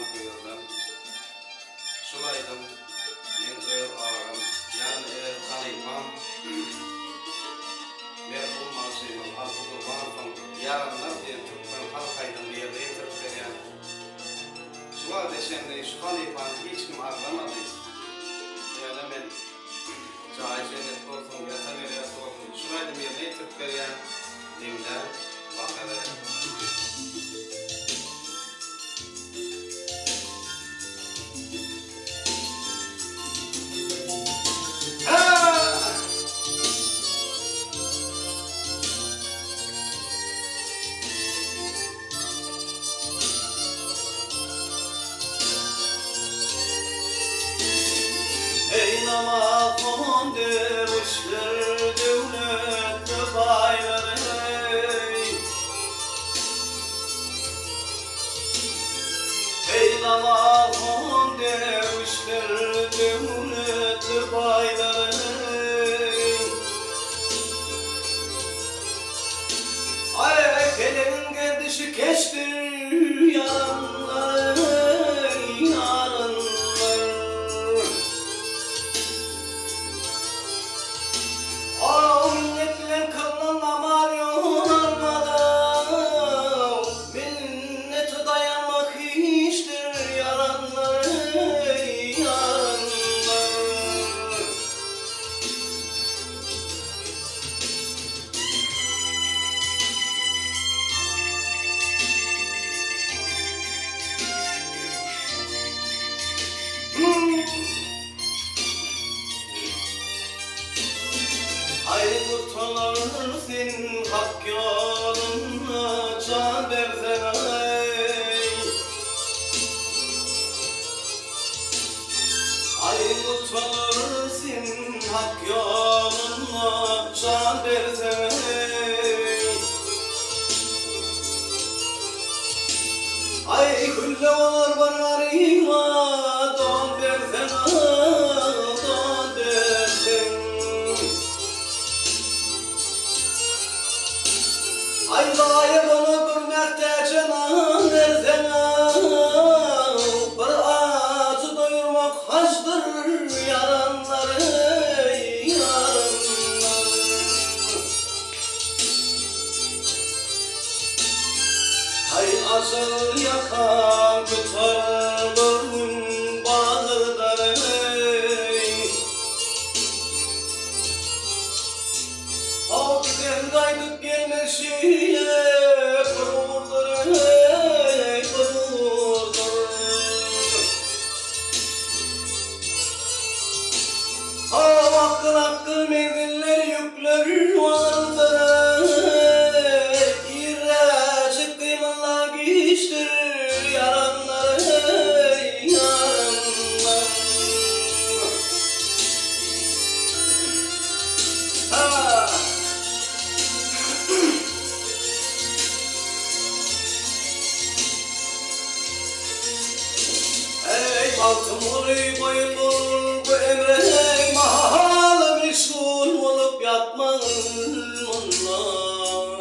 Şaban kıyırdım. Şulaydım. Men ev ağam, yani ev kalipam. Merhum masumum, altı kurbanım. Yarınlar diye Türkmen halkaydım bir yerde yetirtken. Şular deşende şu kalipam hiç kim arlamadı. Yani men cahişenet olsun, yataneliyat olsun. Şulaydım bir yerde yetirtken. Dimler bakarım. Ey namaz kondur uçlar devlet bayları Ey namaz kondur uçlar devlet bayları Ay gelin gerdişi keştir yalanları Ay kurtularsın hak yoluna can versen Ay kurtularsın hak yoluna can versen Ay gülle olur bana rima don versen don versen Ay dayı bunu görmekte canan erzena Bir ağacı doyurmak haçtır yaranları Ay asıl yakan tutarlarım bağırları O güzel kaydık gelmesiyle gururdur Hakkı meziller yükler vardır İracık kıymanla geçtir yaranları Ey altın olup boyundur bu emre mahalı meşgul olup yatmam onunla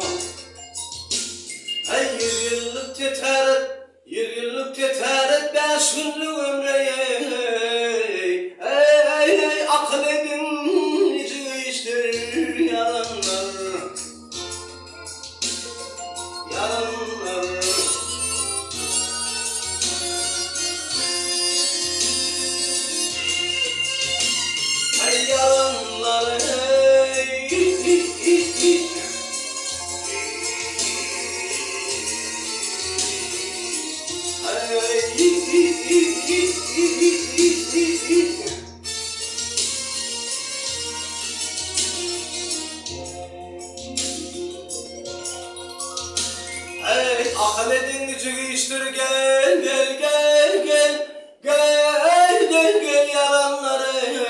Ey yıllık tetaret 5 günlük ömreye Ey akıl edin nice iştir yalanlar Ay yalanlar Ey akıl edin gücü iştir gel yalanları